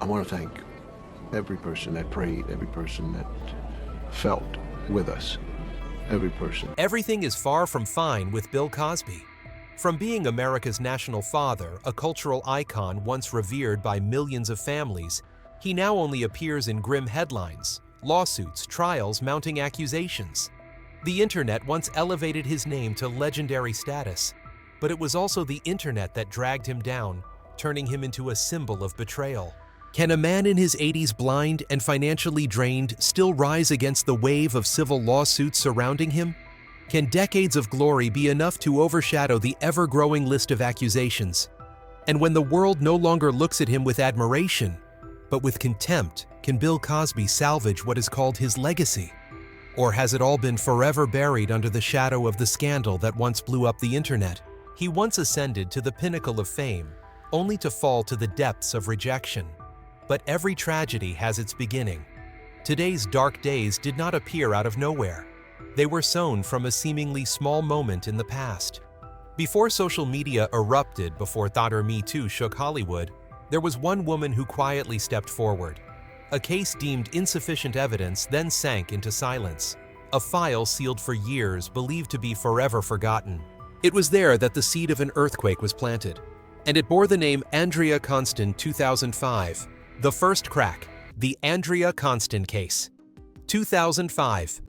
I want to thank every person that prayed, every person that felt with us, every person. Everything is far from fine with Bill Cosby. From being America's national father, a cultural icon once revered by millions of families, he now only appears in grim headlines, lawsuits, trials, mounting accusations. The internet once elevated his name to legendary status, but it was also the internet that dragged him down, turning him into a symbol of betrayal. Can a man in his 80s, blind and financially drained, still rise against the wave of civil lawsuits surrounding him? Can decades of glory be enough to overshadow the ever-growing list of accusations? And when the world no longer looks at him with admiration, but with contempt, can Bill Cosby salvage what is called his legacy? Or has it all been forever buried under the shadow of the scandal that once blew up the internet? He once ascended to the pinnacle of fame, only to fall to the depths of rejection. But every tragedy has its beginning. Today's dark days did not appear out of nowhere. They were sown from a seemingly small moment in the past. Before social media erupted, before Me Too shook Hollywood, there was one woman who quietly stepped forward. A case deemed insufficient evidence then sank into silence. A file sealed for years, believed to be forever forgotten. It was there that the seed of an earthquake was planted, and it bore the name Andrea Constand 2005. The first crack, the Andrea Constand case. 2005.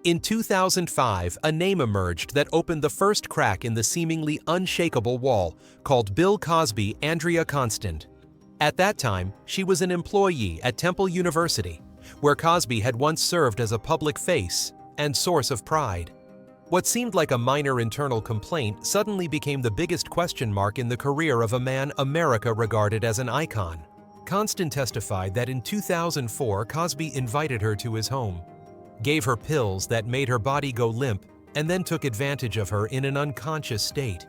In 2005, a name emerged that opened the first crack in the seemingly unshakable wall, called Bill Cosby Andrea Constand. At that time, she was an employee at Temple University, where Cosby had once served as a public face and source of pride. What seemed like a minor internal complaint suddenly became the biggest question mark in the career of a man America regarded as an icon. Constand testified that in 2004, Cosby invited her to his home, gave her pills that made her body go limp, and then took advantage of her in an unconscious state.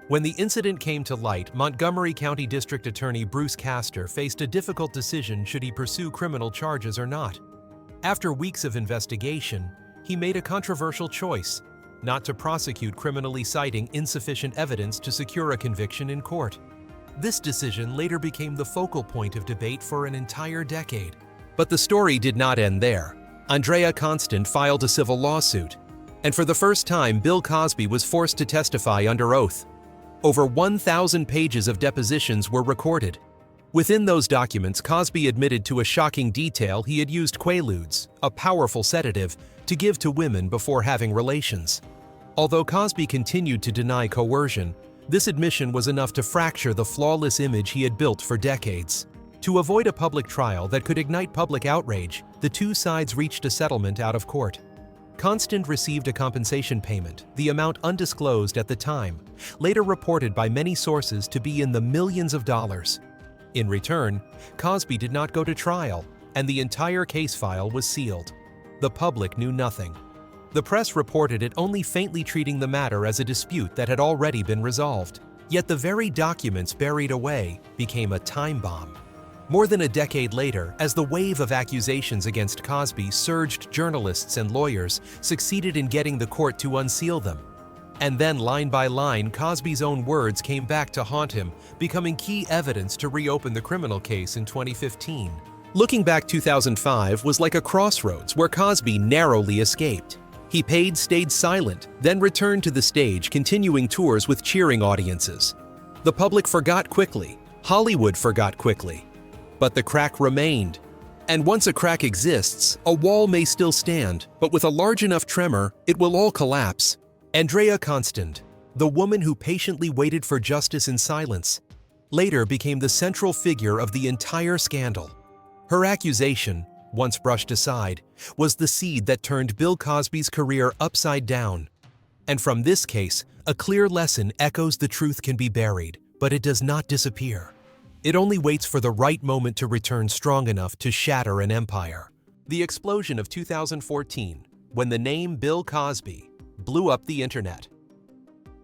When the incident came to light, Montgomery County District Attorney Bruce Castor faced a difficult decision should he pursue criminal charges or not. After weeks of investigation, he made a controversial choice: not to prosecute criminally, citing insufficient evidence to secure a conviction in court. This decision later became the focal point of debate for an entire decade. But the story did not end there. Andrea Constand filed a civil lawsuit, and for the first time, Bill Cosby was forced to testify under oath. Over 1,000 pages of depositions were recorded. Within those documents, Cosby admitted to a shocking detail: he had used Quaaludes, a powerful sedative, to give to women before having relations. Although Cosby continued to deny coercion, this admission was enough to fracture the flawless image he had built for decades. To avoid a public trial that could ignite public outrage, the two sides reached a settlement out of court. Constand received a compensation payment, the amount undisclosed at the time, later reported by many sources to be in the millions of dollars. In return, Cosby did not go to trial, and the entire case file was sealed. The public knew nothing. The press reported it only faintly, treating the matter as a dispute that had already been resolved. Yet the very documents buried away became a time bomb. More than a decade later, as the wave of accusations against Cosby surged, journalists and lawyers succeeded in getting the court to unseal them. And then, line by line, Cosby's own words came back to haunt him, becoming key evidence to reopen the criminal case in 2015. Looking back, 2005 was like a crossroads where Cosby narrowly escaped. He paid, stayed silent, then returned to the stage, continuing tours with cheering audiences. The public forgot quickly. Hollywood forgot quickly. But the crack remained. And once a crack exists, a wall may still stand, but with a large enough tremor, it will all collapse. Andrea Constand, the woman who patiently waited for justice in silence, later became the central figure of the entire scandal. Her accusation, once brushed aside, was the seed that turned Bill Cosby's career upside down. And from this case, a clear lesson echoes: the truth can be buried, but it does not disappear. It only waits for the right moment to return strong enough to shatter an empire. The explosion of 2014, when the name Bill Cosby blew up the internet.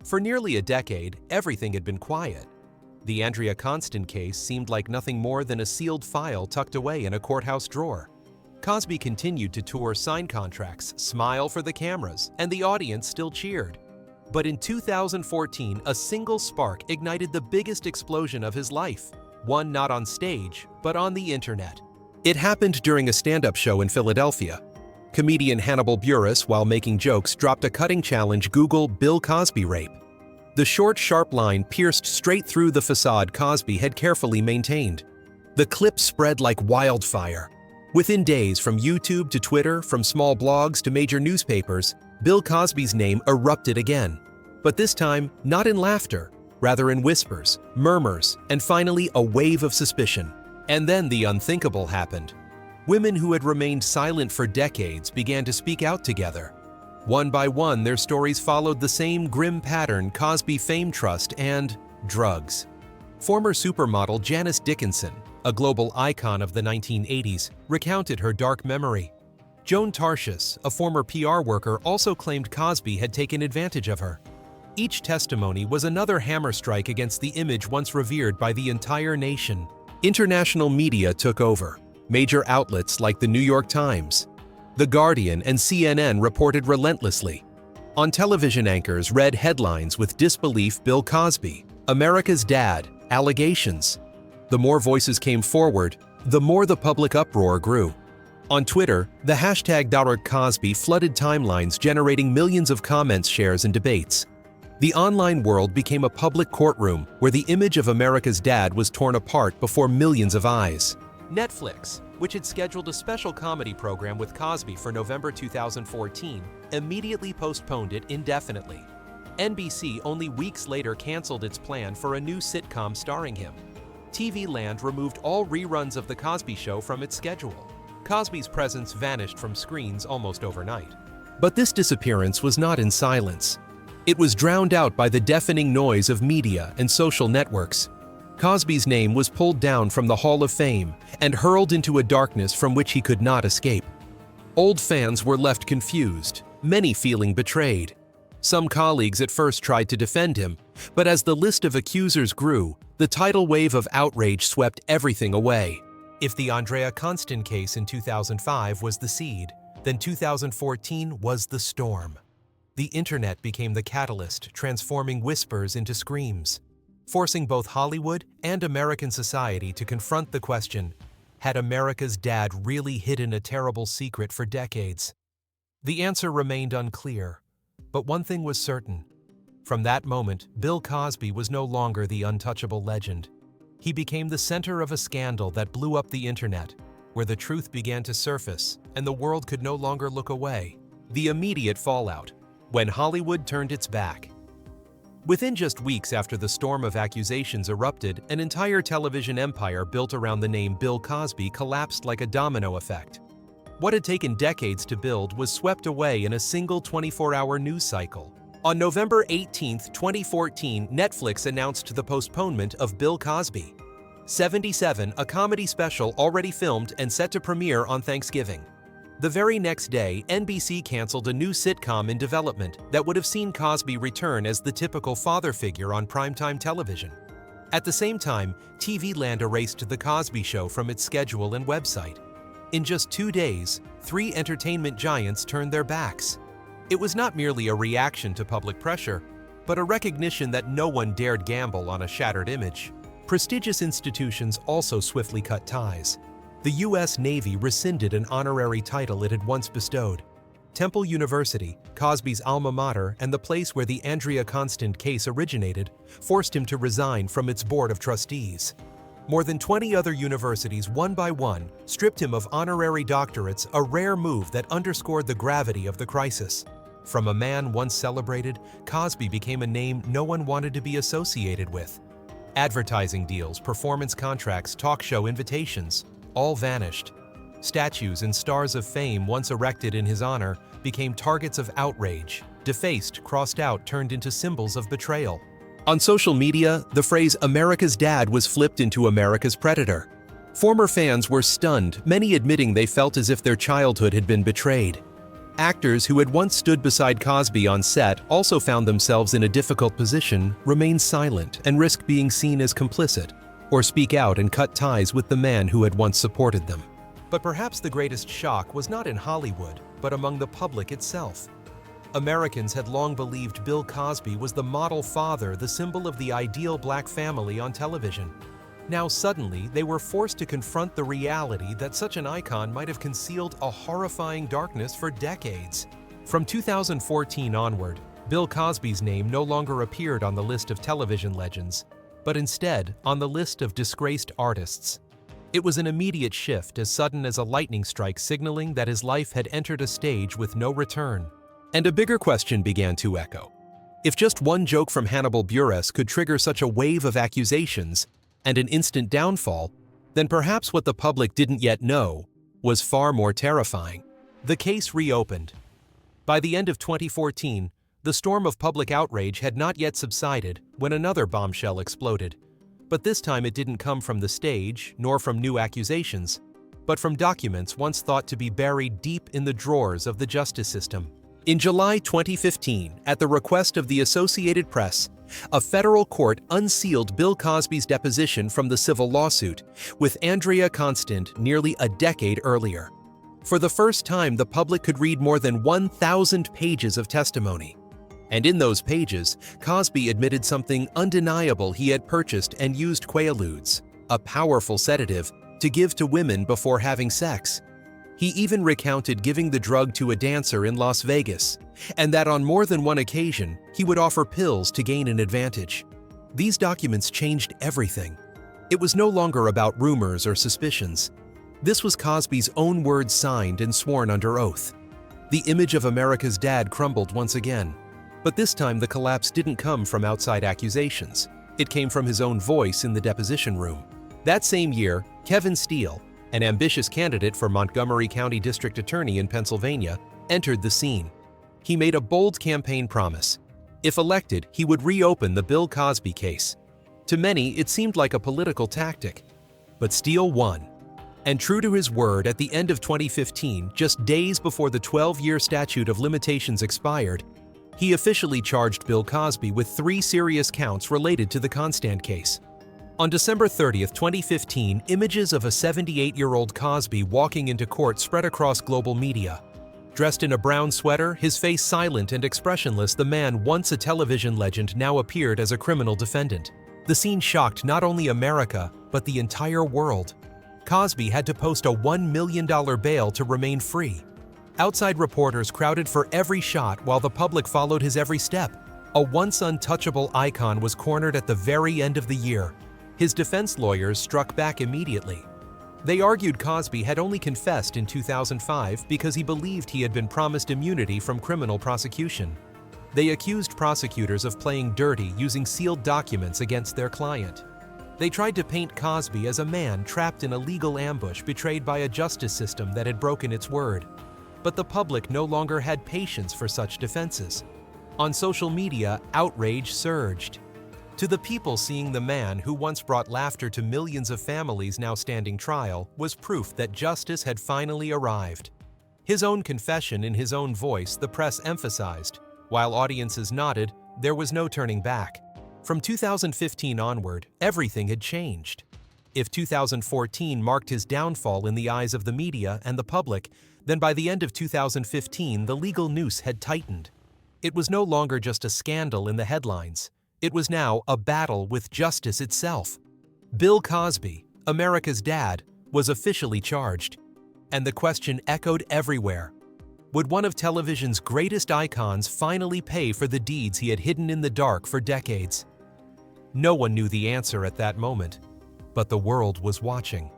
For nearly a decade, everything had been quiet. The Andrea Constand case seemed like nothing more than a sealed file tucked away in a courthouse drawer. Cosby continued to tour, sign contracts, smile for the cameras, and the audience still cheered. But in 2014, a single spark ignited the biggest explosion of his life. one not on stage, but on the internet. It happened during a stand-up show in Philadelphia. Comedian Hannibal Buress, while making jokes, dropped a cutting challenge: Google Bill Cosby rape. The short, sharp line pierced straight through the facade Cosby had carefully maintained. The clip spread like wildfire. Within days, from YouTube to Twitter, from small blogs to major newspapers, Bill Cosby's name erupted again. But this time, not in laughter, rather in whispers, murmurs, and finally a wave of suspicion. And then the unthinkable happened. Women who had remained silent for decades began to speak out together. One by one, their stories followed the same grim pattern: Cosby Fame Trust and drugs. Former supermodel Janice Dickinson, a global icon of the 1980s, recounted her dark memory. Joan Tarshis, a former PR worker, also claimed Cosby had taken advantage of her. Each testimony was another hammer strike against the image once revered by the entire nation. International media took over. Major outlets like the New York Times, The Guardian, and CNN reported relentlessly. On television, anchors read headlines with disbelief: Bill Cosby, America's Dad, allegations. The more voices came forward, the more the public uproar grew. On Twitter, the hashtag #Cosby flooded timelines, generating millions of comments, shares, and debates. The online world became a public courtroom where the image of America's dad was torn apart before millions of eyes. Netflix, which had scheduled a special comedy program with Cosby for November 2014, immediately postponed it indefinitely. NBC only weeks later canceled its plan for a new sitcom starring him. TV Land removed all reruns of The Cosby Show from its schedule. Cosby's presence vanished from screens almost overnight. But this disappearance was not in silence. It was drowned out by the deafening noise of media and social networks. Cosby's name was pulled down from the Hall of Fame and hurled into a darkness from which he could not escape. Old fans were left confused, many feeling betrayed. Some colleagues at first tried to defend him, but as the list of accusers grew, the tidal wave of outrage swept everything away. If the Andrea Constant case in 2005 was the seed, then 2014 was the storm. The internet became the catalyst, transforming whispers into screams, forcing both Hollywood and American society to confront the question: had America's dad really hidden a terrible secret for decades? The answer remained unclear, but one thing was certain. From that moment, Bill Cosby was no longer the untouchable legend. He became the center of a scandal that blew up the internet, where the truth began to surface and the world could no longer look away. The immediate fallout: when Hollywood turned its back. Within just weeks after the storm of accusations erupted, an entire television empire built around the name Bill Cosby collapsed like a domino effect. What had taken decades to build was swept away in a single 24-hour news cycle. On November 18, 2014, Netflix announced the postponement of Bill Cosby 77, a comedy special already filmed and set to premiere on Thanksgiving. The very next day, NBC canceled a new sitcom in development that would have seen Cosby return as the typical father figure on primetime television. At the same time, TV Land erased The Cosby Show from its schedule and website. In just 2 days, 3 entertainment giants turned their backs. It was not merely a reaction to public pressure, but a recognition that no one dared gamble on a shattered image. Prestigious institutions also swiftly cut ties. The U.S. Navy rescinded an honorary title it had once bestowed. Temple University, Cosby's alma mater and the place where the Andrea Constant case originated, forced him to resign from its board of trustees. More than 20 other universities, one by one, stripped him of honorary doctorates, a rare move that underscored the gravity of the crisis. From a man once celebrated, Cosby became a name no one wanted to be associated with. Advertising deals, performance contracts, talk show invitations, all vanished. Statues and stars of fame once erected in his honor became targets of outrage, defaced, crossed out, turned into symbols of betrayal. On social media, the phrase "America's dad" was flipped into "America's predator." Former fans were stunned, many admitting they felt as if their childhood had been betrayed. Actors who had once stood beside Cosby on set also found themselves in a difficult position, remain silent, and risk being seen as complicit, or speak out and cut ties with the man who had once supported them. But perhaps the greatest shock was not in Hollywood, but among the public itself. Americans had long believed Bill Cosby was the model father, the symbol of the ideal black family on television. Now suddenly, they were forced to confront the reality that such an icon might have concealed a horrifying darkness for decades. From 2014 onward, Bill Cosby's name no longer appeared on the list of television legends, but instead on the list of disgraced artists. It was an immediate shift, as sudden as a lightning strike signaling that his life had entered a stage with no return. And a bigger question began to echo. If just one joke from Hannibal Buress could trigger such a wave of accusations and an instant downfall, then perhaps what the public didn't yet know was far more terrifying. The case reopened. By the end of 2014, the storm of public outrage had not yet subsided when another bombshell exploded. But this time it didn't come from the stage, nor from new accusations, but from documents once thought to be buried deep in the drawers of the justice system. In July 2015, at the request of the Associated Press, a federal court unsealed Bill Cosby's deposition from the civil lawsuit with Andrea Constant nearly a decade earlier. For the first time, the public could read more than 1,000 pages of testimony. And in those pages, Cosby admitted something undeniable: he had purchased and used Quaaludes, a powerful sedative, to give to women before having sex. He even recounted giving the drug to a dancer in Las Vegas, and that on more than one occasion, he would offer pills to gain an advantage. These documents changed everything. It was no longer about rumors or suspicions. This was Cosby's own words, signed and sworn under oath. The image of America's dad crumbled once again. But this time the collapse didn't come from outside accusations. It came from his own voice in the deposition room. That same year, Kevin Steele, an ambitious candidate for Montgomery County District Attorney in Pennsylvania, entered the scene. He made a bold campaign promise. If elected, he would reopen the Bill Cosby case. To many, it seemed like a political tactic. But Steele won. And true to his word, at the end of 2015, just days before the 12-year statute of limitations expired, he officially charged Bill Cosby with 3 serious counts related to the Constant case. On December 30, 2015, images of a 78-year-old Cosby walking into court spread across global media. Dressed in a brown sweater, his face silent and expressionless, the man, once a television legend, now appeared as a criminal defendant. The scene shocked not only America, but the entire world. Cosby had to post a $1 million bail to remain free. Outside reporters crowded for every shot while the public followed his every step. A once untouchable icon was cornered at the very end of the year. His defense lawyers struck back immediately. They argued Cosby had only confessed in 2005 because he believed he had been promised immunity from criminal prosecution. They accused prosecutors of playing dirty, using sealed documents against their client. They tried to paint Cosby as a man trapped in a legal ambush, betrayed by a justice system that had broken its word. But the public no longer had patience for such defenses. On social media, outrage surged. To the people, seeing the man who once brought laughter to millions of families now standing trial was proof that justice had finally arrived. His own confession in his own voice, the press emphasized. While audiences nodded, there was no turning back. From 2015 onward, everything had changed. If 2014 marked his downfall in the eyes of the media and the public, then by the end of 2015, the legal noose had tightened. It was no longer just a scandal in the headlines. It was now a battle with justice itself. Bill Cosby, America's dad, was officially charged. And the question echoed everywhere. Would one of television's greatest icons finally pay for the deeds he had hidden in the dark for decades? No one knew the answer at that moment, but the world was watching.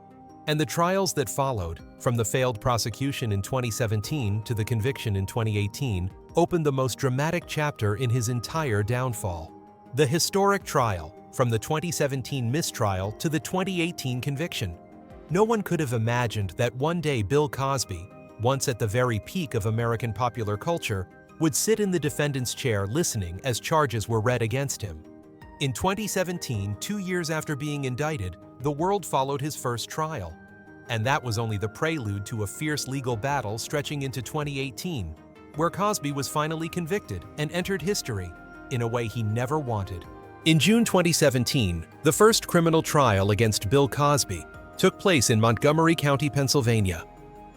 And the trials that followed, from the failed prosecution in 2017 to the conviction in 2018, opened the most dramatic chapter in his entire downfall. The historic trial, from the 2017 mistrial to the 2018 conviction. No one could have imagined that one day Bill Cosby, once at the very peak of American popular culture, would sit in the defendant's chair listening as charges were read against him. In 2017, 2 years after being indicted, the world followed his first trial. And that was only the prelude to a fierce legal battle stretching into 2018, where Cosby was finally convicted and entered history in a way he never wanted. In June 2017, the first criminal trial against Bill Cosby took place in Montgomery County, Pennsylvania.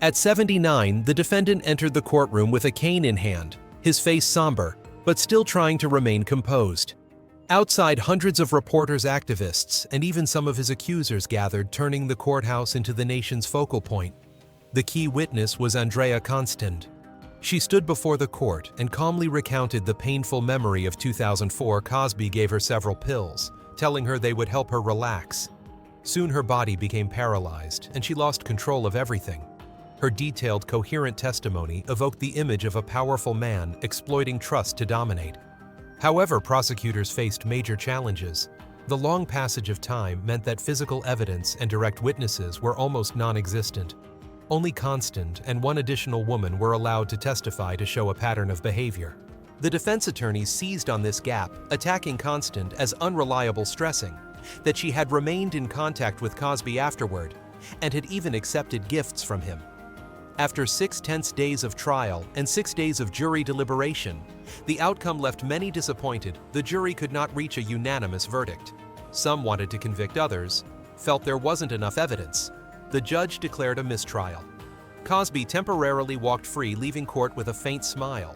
At 79, the defendant entered the courtroom with a cane in hand, his face somber, but still trying to remain composed. Outside, hundreds of reporters, activists, and even some of his accusers gathered, turning the courthouse into the nation's focal point. The key witness was Andrea Constand. She stood before the court and calmly recounted the painful memory of 2004. Cosby gave her several pills, telling her they would help her relax. Soon her body became paralyzed, and she lost control of everything. Her detailed, coherent testimony evoked the image of a powerful man exploiting trust to dominate. However, prosecutors faced major challenges. The long passage of time meant that physical evidence and direct witnesses were almost non-existent. Only Constand and one additional woman were allowed to testify to show a pattern of behavior. The defense attorneys seized on this gap, attacking Constand as unreliable, stressing that she had remained in contact with Cosby afterward and had even accepted gifts from him. After 6 tense days of trial and 6 days of jury deliberation, the outcome left many disappointed. The jury could not reach a unanimous verdict. Some wanted to convict, others felt there wasn't enough evidence. The judge declared a mistrial. Cosby temporarily walked free, leaving court with a faint smile.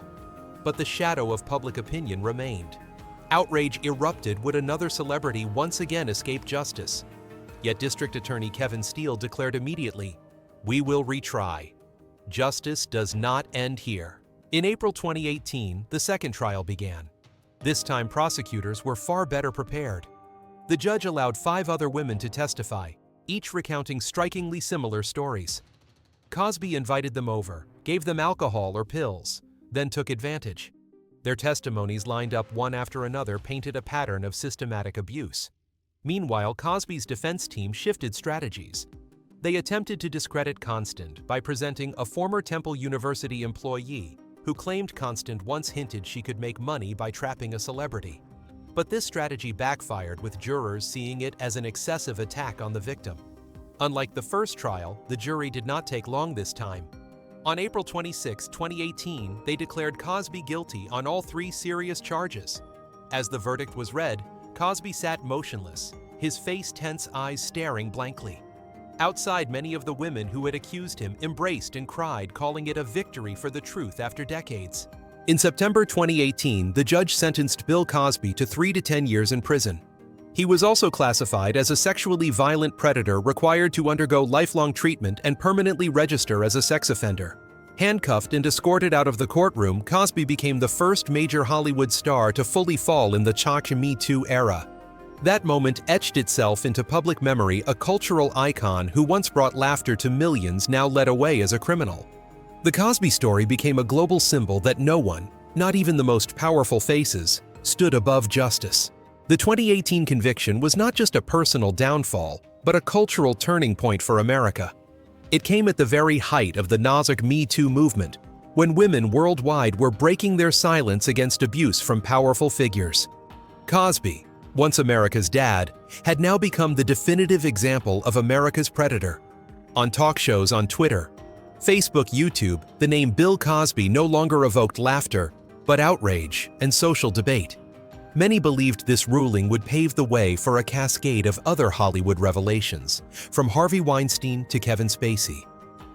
But the shadow of public opinion remained. Outrage erupted. Would another celebrity once again escape justice? Yet District Attorney Kevin Steele declared immediately, "We will retry. Justice does not end here." In April 2018, the second trial began. This time, prosecutors were far better prepared. The judge allowed 5 other women to testify, each recounting strikingly similar stories. Cosby invited them over, gave them alcohol or pills, then took advantage. Their testimonies, lined up one after another, painted a pattern of systematic abuse. Meanwhile, Cosby's defense team shifted strategies. They attempted to discredit Constand by presenting a former Temple University employee who claimed Constand once hinted she could make money by trapping a celebrity. But this strategy backfired, with jurors seeing it as an excessive attack on the victim. Unlike the first trial, the jury did not take long this time. On April 26, 2018, they declared Cosby guilty on all 3 serious charges. As the verdict was read, Cosby sat motionless, his face tense, eyes staring blankly. Outside, many of the women who had accused him embraced and cried, calling it a victory for the truth after decades. In September 2018, the judge sentenced Bill Cosby to 3 to 10 years in prison. He was also classified as a sexually violent predator, required to undergo lifelong treatment and permanently register as a sex offender. Handcuffed and escorted out of the courtroom, Cosby became the first major Hollywood star to fully fall in the Me Too era. That moment etched itself into public memory. A cultural icon who once brought laughter to millions now led away as a criminal. The Cosby story became a global symbol that no one, not even the most powerful faces, stood above justice. The 2018 conviction was not just a personal downfall, but a cultural turning point for America. It came at the very height of the Me Too movement, when women worldwide were breaking their silence against abuse from powerful figures. Cosby, once America's dad, had now become the definitive example of America's predator. On talk shows, on Twitter, Facebook, YouTube, the name Bill Cosby no longer evoked laughter, but outrage and social debate. Many believed this ruling would pave the way for a cascade of other Hollywood revelations, from Harvey Weinstein to Kevin Spacey.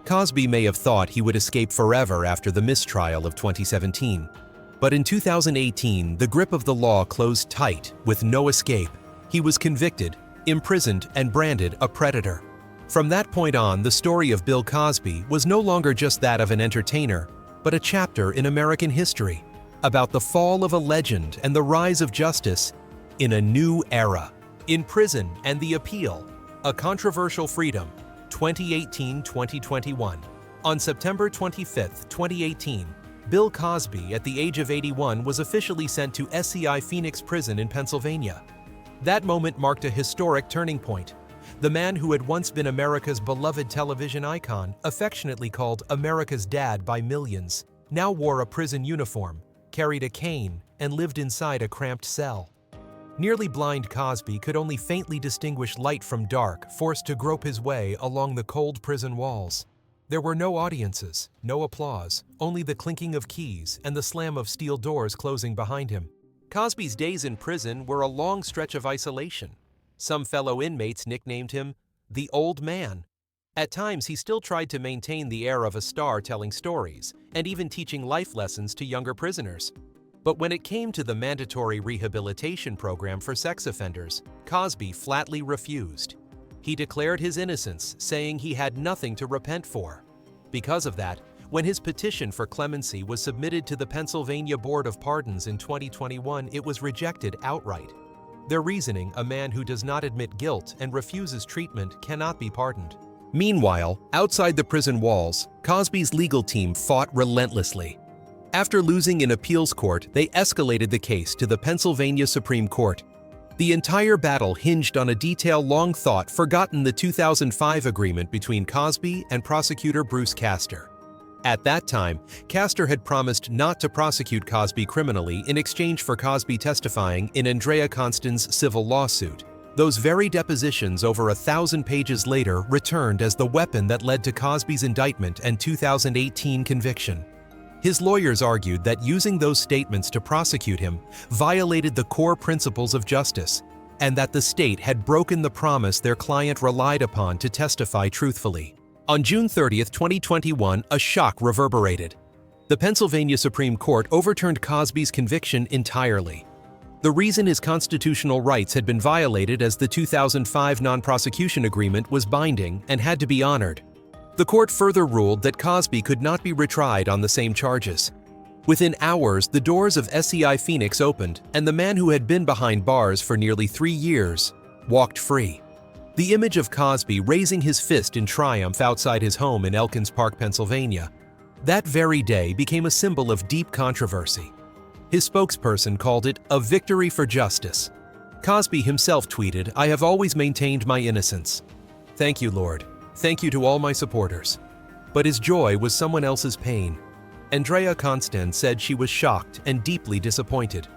Cosby may have thought he would escape forever after the mistrial of 2017. But in 2018, the grip of the law closed tight, with no escape. He was convicted, imprisoned, and branded a predator. From that point on, the story of Bill Cosby was no longer just that of an entertainer, but a chapter in American history, about the fall of a legend and the rise of justice in a new era. In Prison and the Appeal, A Controversial Freedom, 2018-2021. On September 25, 2018, Bill Cosby, at the age of 81, was officially sent to SCI Phoenix Prison in Pennsylvania. That moment marked a historic turning point. The man who had once been America's beloved television icon, affectionately called America's dad by millions, now wore a prison uniform, carried a cane, and lived inside a cramped cell. Nearly blind Cosby could only faintly distinguish light from dark, forced to grope his way along the cold prison walls. There were no audiences, no applause, only the clinking of keys and the slam of steel doors closing behind him. Cosby's days in prison were a long stretch of isolation. Some fellow inmates nicknamed him the Old Man. At times, he still tried to maintain the air of a star, telling stories and even teaching life lessons to younger prisoners. But when it came to the mandatory rehabilitation program for sex offenders, Cosby flatly refused. He declared his innocence, saying he had nothing to repent for. Because of that, when his petition for clemency was submitted to the Pennsylvania Board of Pardons in 2021, it was rejected outright. Their reasoning, a man who does not admit guilt and refuses treatment cannot be pardoned. Meanwhile, outside the prison walls, Cosby's legal team fought relentlessly. After losing in appeals court, they escalated the case to the Pennsylvania Supreme Court. The entire battle hinged on a detail long thought forgotten: the 2005 agreement between Cosby and prosecutor Bruce Castor. At that time, Castor had promised not to prosecute Cosby criminally in exchange for Cosby testifying in Andrea Constance's civil lawsuit. Those very depositions over 1,000 pages later returned as the weapon that led to Cosby's indictment and 2018 conviction. His lawyers argued that using those statements to prosecute him violated the core principles of justice, and that the state had broken the promise their client relied upon to testify truthfully. On June 30, 2021, a shock reverberated. The Pennsylvania Supreme Court overturned Cosby's conviction entirely. The reason his constitutional rights had been violated, as the 2005 non-prosecution agreement was binding and had to be honored. The court further ruled that Cosby could not be retried on the same charges. Within hours, the doors of SCI Phoenix opened, and the man who had been behind bars for nearly 3 years walked free. The image of Cosby raising his fist in triumph outside his home in Elkins Park, Pennsylvania, that very day became a symbol of deep controversy. His spokesperson called it a victory for justice. Cosby himself tweeted, "I have always maintained my innocence. Thank you, Lord. Thank you to all my supporters." But his joy was someone else's pain. Andrea Constance said she was shocked and deeply disappointed.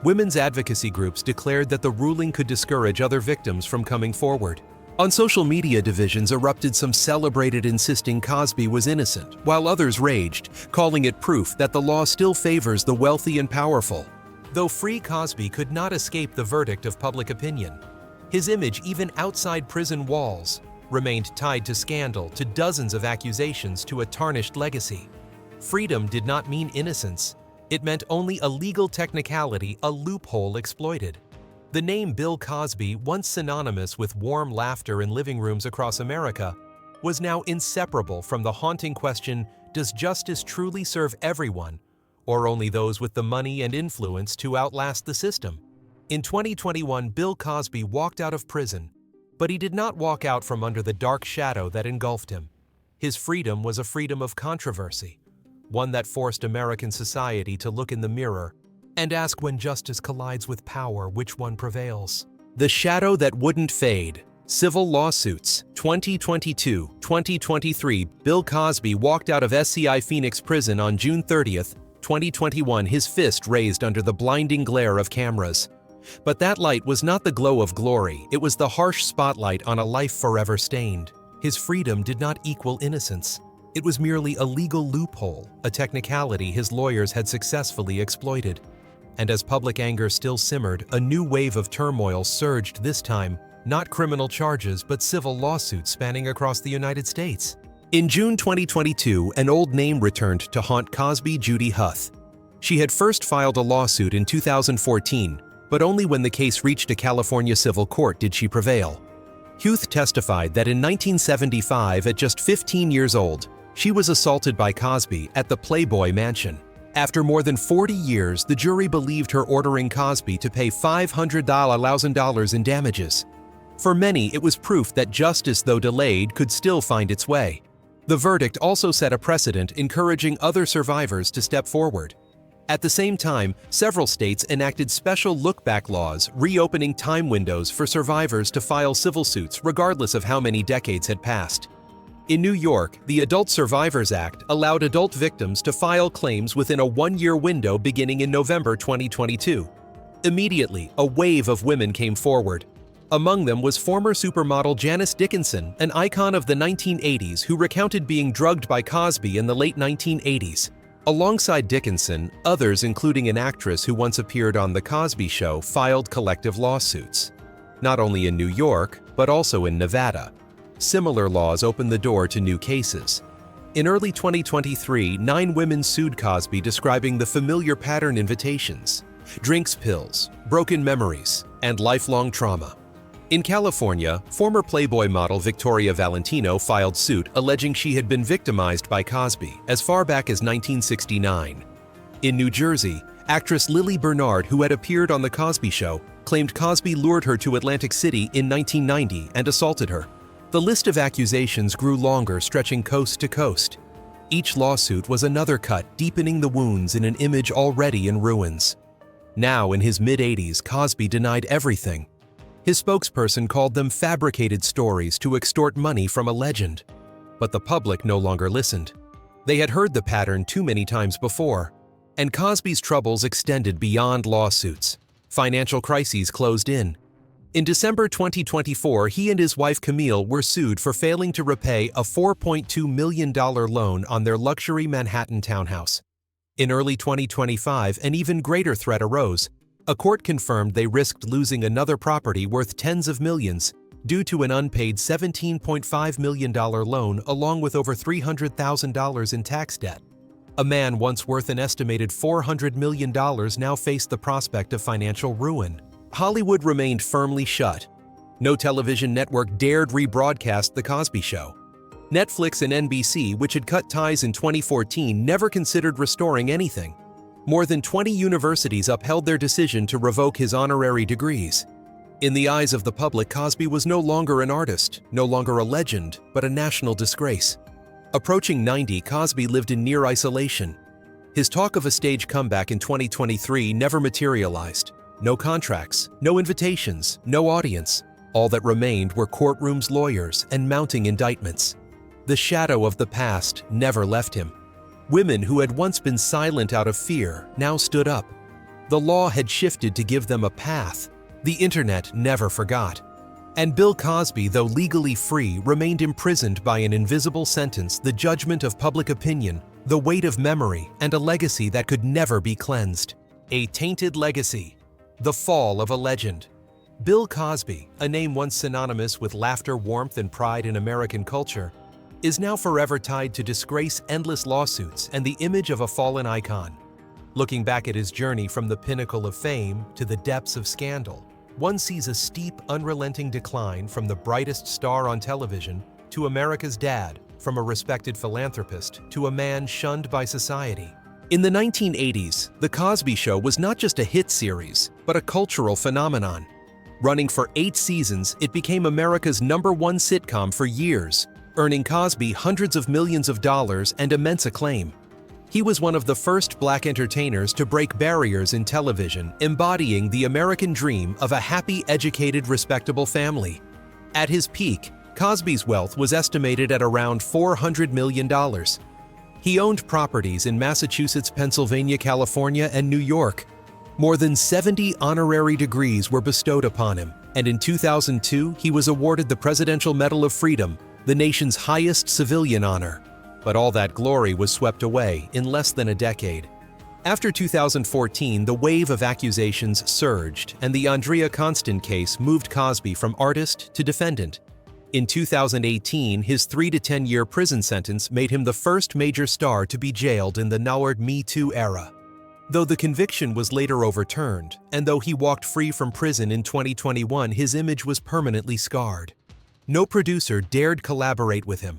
Women's advocacy groups declared that the ruling could discourage other victims from coming forward. On social media, divisions erupted. Some celebrated, insisting Cosby was innocent, while others raged, calling it proof that the law still favors the wealthy and powerful. Though free, Cosby could not escape the verdict of public opinion. His image, even outside prison walls, remained tied to scandal, to dozens of accusations, to a tarnished legacy. Freedom did not mean innocence. It meant only a legal technicality, a loophole exploited. The name Bill Cosby, once synonymous with warm laughter in living rooms across America, was now inseparable from the haunting question: does justice truly serve everyone, or only those with the money and influence to outlast the system? In 2021, Bill Cosby walked out of prison, but he did not walk out from under the dark shadow that engulfed him. His freedom was a freedom of controversy, one that forced American society to look in the mirror and ask, when justice collides with power, which one prevails? The shadow that wouldn't fade. Civil lawsuits. 2022-2023. Bill Cosby walked out of SCI Phoenix prison on June 30th, 2021, his fist raised under the blinding glare of cameras. But that light was not the glow of glory, it was the harsh spotlight on a life forever stained. His freedom did not equal innocence. It was merely a legal loophole, a technicality his lawyers had successfully exploited. And as public anger still simmered, a new wave of turmoil surged, this time not criminal charges but civil lawsuits spanning across the United States. In June 2022, an old name returned to haunt Cosby: Judy Huth. She had first filed a lawsuit in 2014, but only when the case reached a California civil court did she prevail. Huth testified that in 1975, at just 15 years old, she was assaulted by Cosby at the Playboy Mansion. After more than 40 years, the jury believed her, ordering Cosby to pay $500,000 in damages. For many, it was proof that justice, though delayed, could still find its way. The verdict also set a precedent, encouraging other survivors to step forward. At the same time, several states enacted special look-back laws, reopening time windows for survivors to file civil suits regardless of how many decades had passed. In New York, the Adult Survivors Act allowed adult victims to file claims within a one-year window beginning in November 2022. Immediately, a wave of women came forward. Among them was former supermodel Janice Dickinson, an icon of the 1980s who recounted being drugged by Cosby in the late 1980s. Alongside Dickinson, others, including an actress who once appeared on The Cosby Show, filed collective lawsuits. Not only in New York, but also in Nevada. Similar laws opened the door to new cases. In early 2023, 9 women sued Cosby describing the familiar pattern: invitations, drinks pills, broken memories, and lifelong trauma. In California, former Playboy model Victoria Valentino filed suit alleging she had been victimized by Cosby as far back as 1969. In New Jersey, actress Lily Bernard, who had appeared on The Cosby Show, claimed Cosby lured her to Atlantic City in 1990 and assaulted her. The list of accusations grew longer, stretching coast to coast. Each lawsuit was another cut, deepening the wounds in an image already in ruins. Now, in his mid-80s, Cosby denied everything. His spokesperson called them fabricated stories to extort money from a legend. But the public no longer listened. They had heard the pattern too many times before. And Cosby's troubles extended beyond lawsuits. Financial crises closed in. In December 2024, he and his wife Camille were sued for failing to repay a $4.2 million loan on their luxury Manhattan townhouse. In early 2025, an even greater threat arose. A court confirmed they risked losing another property worth tens of millions due to an unpaid $17.5 million loan, along with over $300,000 in tax debt. A man once worth an estimated $400 million now faced the prospect of financial ruin. Hollywood remained firmly shut. No television network dared rebroadcast The Cosby Show. Netflix and NBC, which had cut ties in 2014, never considered restoring anything. More than 20 universities upheld their decision to revoke his honorary degrees. In the eyes of the public, Cosby was no longer an artist, no longer a legend, but a national disgrace. Approaching 90, Cosby lived in near isolation. His talk of a stage comeback in 2023 never materialized. No contracts, no invitations, no audience. All that remained were courtrooms, lawyers, and mounting indictments. The shadow of the past never left him. Women who had once been silent out of fear now stood up. The law had shifted to give them a path. The internet never forgot. And Bill Cosby, though legally free, remained imprisoned by an invisible sentence, the judgment of public opinion, the weight of memory, and a legacy that could never be cleansed. A tainted legacy. The fall of a legend. Bill Cosby, a name once synonymous with laughter, warmth, and pride in American culture, is now forever tied to disgrace, endless lawsuits, and the image of a fallen icon. Looking back at his journey from the pinnacle of fame to the depths of scandal, one sees a steep, unrelenting decline from the brightest star on television to America's dad, from a respected philanthropist to a man shunned by society. In the 1980s, The Cosby Show was not just a hit series, but a cultural phenomenon. Running for 8 seasons, it became America's #1 sitcom for years, earning Cosby hundreds of millions of dollars and immense acclaim. He was one of the first Black entertainers to break barriers in television, embodying the American dream of a happy, educated, respectable family. At his peak, Cosby's wealth was estimated at around $400 million. He owned properties in Massachusetts, Pennsylvania, California, and New York. More than 70 honorary degrees were bestowed upon him, and in 2002, he was awarded the Presidential Medal of Freedom, the nation's highest civilian honor. But all that glory was swept away in less than a decade. After 2014, the wave of accusations surged, and the Andrea Constant case moved Cosby from artist to defendant. In 2018, his 3 to 10-year prison sentence made him the first major star to be jailed in the Noward Me Too era. Though the conviction was later overturned, and though he walked free from prison in 2021, his image was permanently scarred. No producer dared collaborate with him.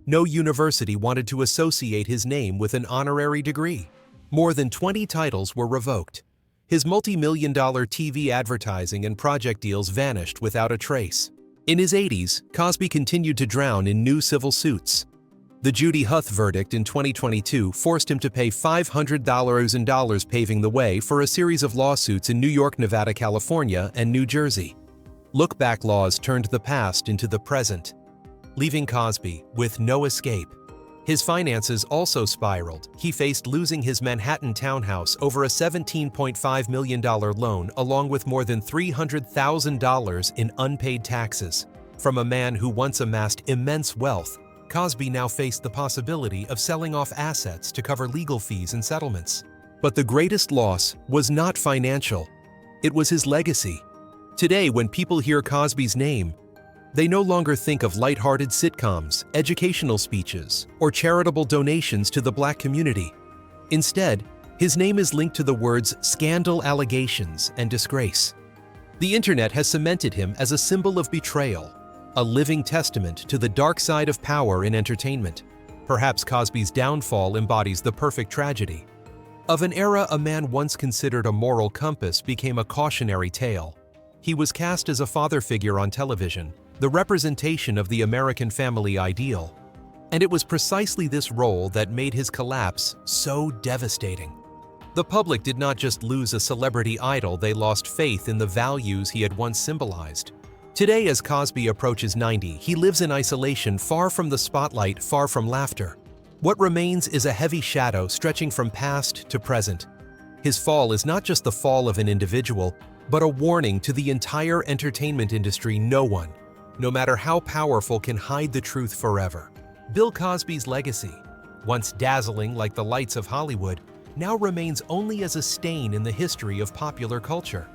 No university wanted to associate his name with an honorary degree. More than 20 titles were revoked. His multi-million-dollar TV advertising and project deals vanished without a trace. In his 80s, Cosby continued to drown in new civil suits. The Judy Huth verdict in 2022 forced him to pay $500,000, paving the way for a series of lawsuits in New York, Nevada, California, and New Jersey. Look-back laws turned the past into the present, leaving Cosby with no escape. His finances also spiraled. He faced losing his Manhattan townhouse over a $17.5 million loan, along with more than $300,000 in unpaid taxes. From a man who once amassed immense wealth, Cosby now faced the possibility of selling off assets to cover legal fees and settlements. But the greatest loss was not financial. It was his legacy. Today, when people hear Cosby's name, They no longer think of lighthearted sitcoms, educational speeches, or charitable donations to the Black community. Instead, his name is linked to the words scandal, allegations, and disgrace. The internet has cemented him as a symbol of betrayal, a living testament to the dark side of power in entertainment. Perhaps Cosby's downfall embodies the perfect tragedy. Of an era a man once considered a moral compass became a cautionary tale. He was cast as a father figure on television, the representation of the American family ideal. And it was precisely this role that made his collapse so devastating. The public did not just lose a celebrity idol, they lost faith in the values he had once symbolized. Today, as Cosby approaches 90, he lives in isolation, far from the spotlight, far from laughter. What remains is a heavy shadow stretching from past to present. His fall is not just the fall of an individual, but a warning to the entire entertainment industry. No one, no matter how powerful, can hide the truth forever. Bill Cosby's legacy, once dazzling like the lights of Hollywood, now remains only as a stain in the history of popular culture.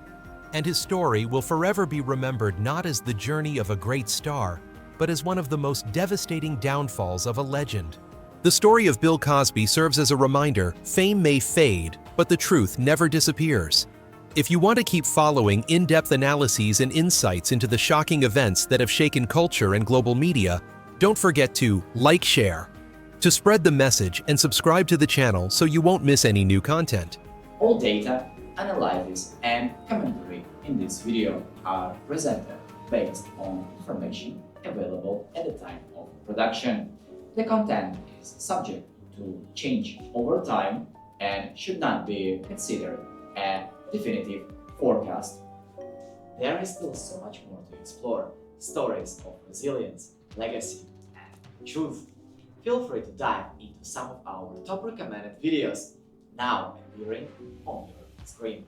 And his story will forever be remembered not as the journey of a great star, but as one of the most devastating downfalls of a legend. The story of Bill Cosby serves as a reminder: fame may fade, but the truth never disappears. If you want to keep following in-depth analyses and insights into the shocking events that have shaken culture and global media, don't forget to like, share, to spread the message, and subscribe to the channel so you won't miss any new content. All data, analysis, and commentary in this video are presented based on information available at the time of production. The content is subject to change over time and should not be considered a definitive forecast. There is still so much more to explore: stories of resilience, legacy, and truth. Feel free to dive into some of our top recommended videos now appearing on your screen.